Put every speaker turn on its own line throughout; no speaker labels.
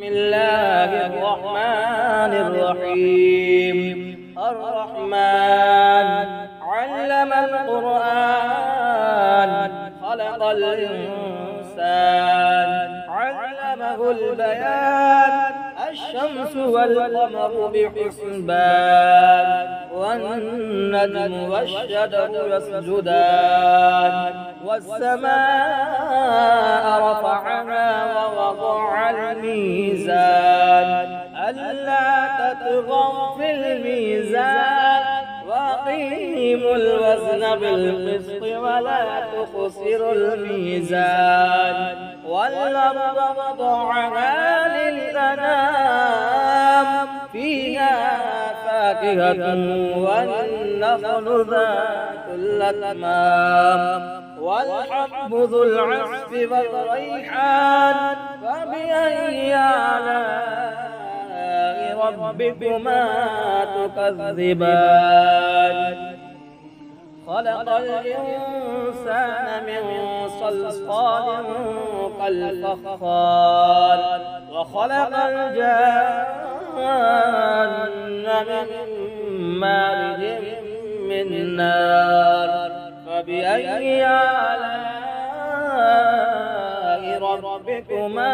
الله الرحمن الرحيم الرحمن علم القرآن خلق الإنسان علمه البيان الشمس والقمر بحسبان والنجم والشجر يسجدان والسماء رفعها ووضع الميزان ألا تطغوا في الميزان وأقيموا الوزن بالقسط ولا تخسروا الميزان والأرض وضعها للأنام فيها فاكهة والنخل ذات الأكمام والحب ذو العصف والريحان فبأي آلاء ربكما تكذبان خلق الإنسان من صلصال كالفخار وخلق الجان من مارج من نار فبأي آلاء ربكما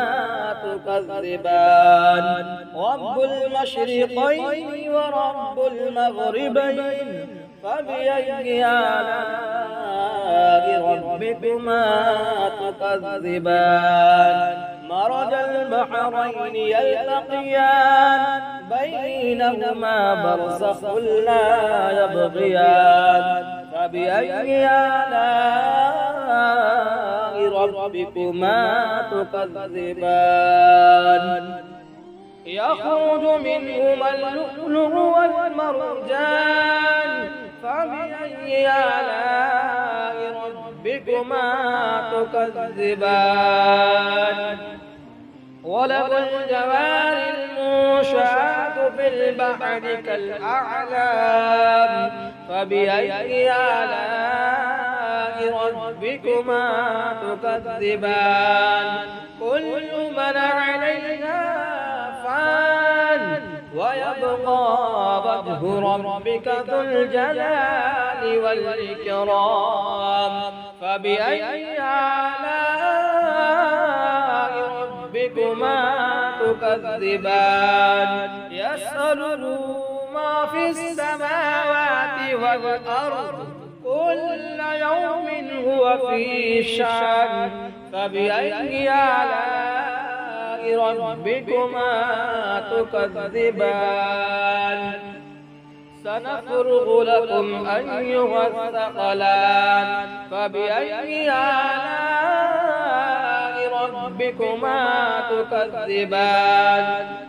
تكذبان رب المشرقين ورب المغربين فبأي آلاء ربكما تكذبان مرج البحرين يلتقيان بينهما برزخ لا يبغيان فبأي آلاء ربكما تكذبان يخرج منهما اللؤلؤ والمرجان فبأي آلاء ربكما تكذبان وله الجوار المنشآت في البحر كالأعلام فبأي آلاء ربكما تكذبان كل من عليها فان ويبقى وجه ربك ذو الجلال والإكرام فبأي آلاء ربكما تكذبان يسأله ما في السماوات والأرض كل يوم هو في شأن فبأي آلاء ربكما تكذبان سنفرغ لكم أيها الثقلان فبأي آلاء ربكما تكذبان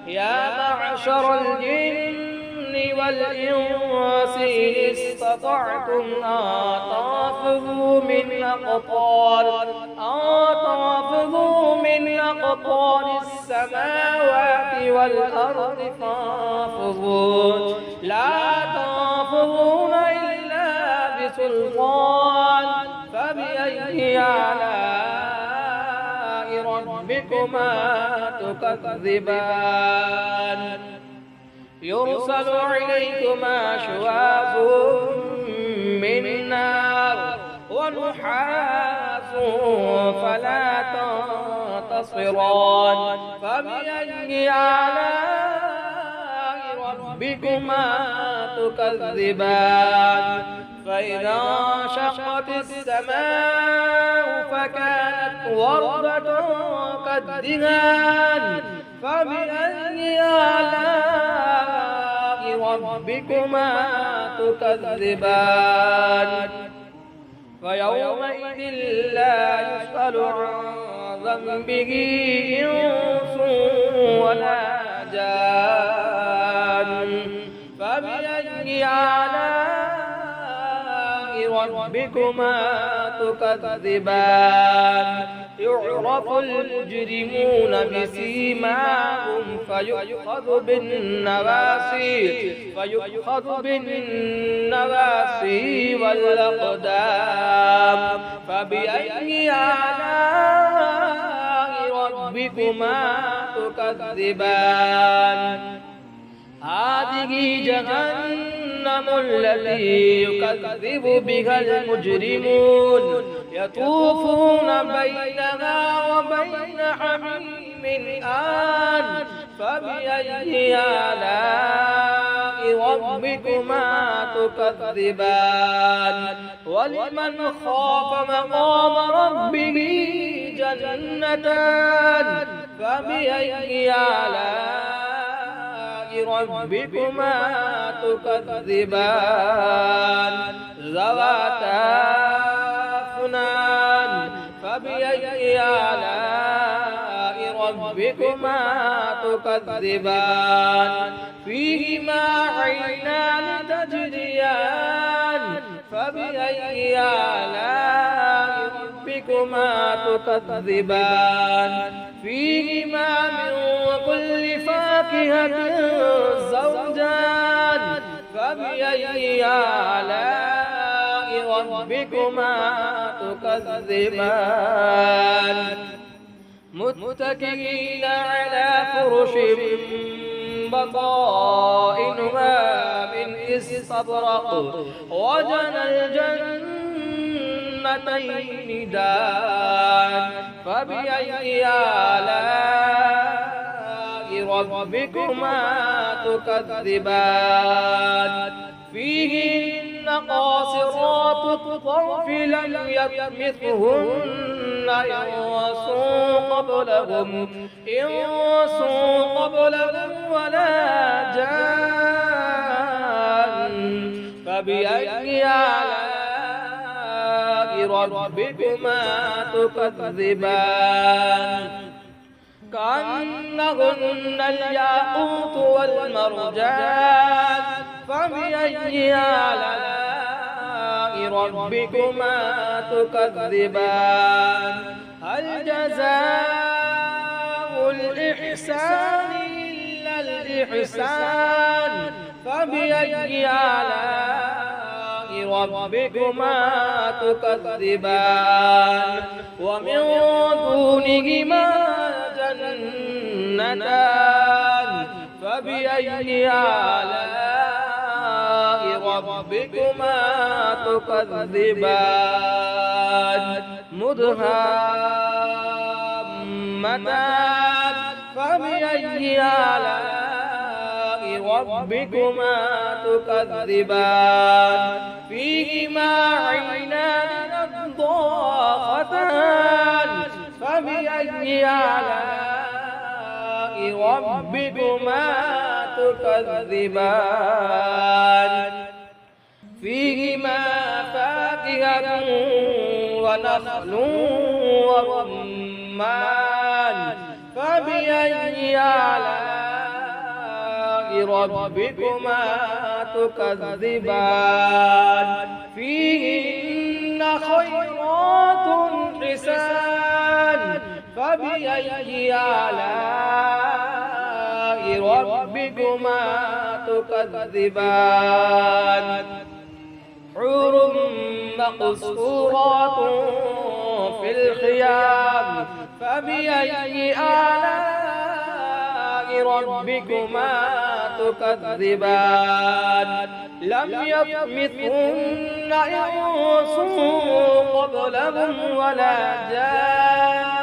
يا معشر الجن والإنس إن استطعتم أن تنفذوا من أقطار السماوات والأرض فانفذوا لا تنفذون إلا بسلطان فبأي آلاء ربكما تكذبان يرسل إليكما شواظ من نار ونحاس فلا تنتصران فبأي آلاء ربكما تكذبان فإذا انشقت السماء فكانت وردة كالدهان فبأي آلاء ربكما تكذبان فيومئذ لا يسأل عن ذنبه إنس ولا جان فبأي آلاء ربكما تكذبان يعرف المجرمون بسيماهم فيؤخذ بالنواسي والأقدام فبأي آلاء ربكما تكذبان هذه جهنم التي يكذب بها المجرمون يطوفون بينها وبين حميم آن فبأي آلاء ربكما تكذبان ولمن خاف مقام ربه جنتان فبأي آلاء ربكما تكذبان ذواتا أفنان فبأي آلاء ربكما تكذبان فيهما عينان تجريان فبأي آلاء ربكما تكذبان فيهما من كل فاكهة زوجان فبأي آلاء ربكما تكذبان متكئين على فرش بطائنها من استبرق وجنى الجنتين دان فبأي آلاء ربكما تكذبان فيهن قاصرات الطرف لم يطمثهن إنس قبلهم ولا جان فبأي آلاء ربكما تكذبان كأنهن الياقوت والمرجان فبأي آلاء ربكما تكذبان هل جزاء الإحسان إلا الإحسان فبأي آلاء ربكما تكذبان ومن دونهما جنتان فبأي آلاء ربكما تكذبان مدهامتان فبأي آلاء ربكما تكذبان فيهما عينان نضاختان فبأي آلاء ربكما تكذبان فيهما فاكهة ونخل ورمان فبأي آلاء ربكما تكذبان فيهن خيرات حسان فبأي آلاء ربكما تكذبان حور مقصورات في الخيام فبأي آلاء ربكما تكذبان لم يطمثهن إنس قبلهم ولا جان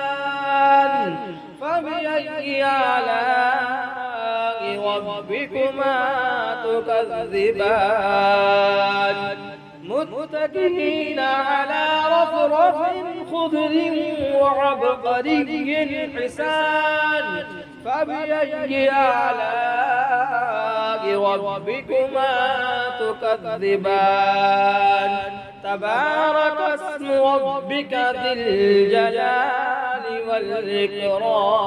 فبأي آلاء ربكما تكذبان متكئين على رفرف خضر وعبقري حسان فبأي آلاء ربكما تكذبان تبارك اسم ربك ذي الجلال والإكرام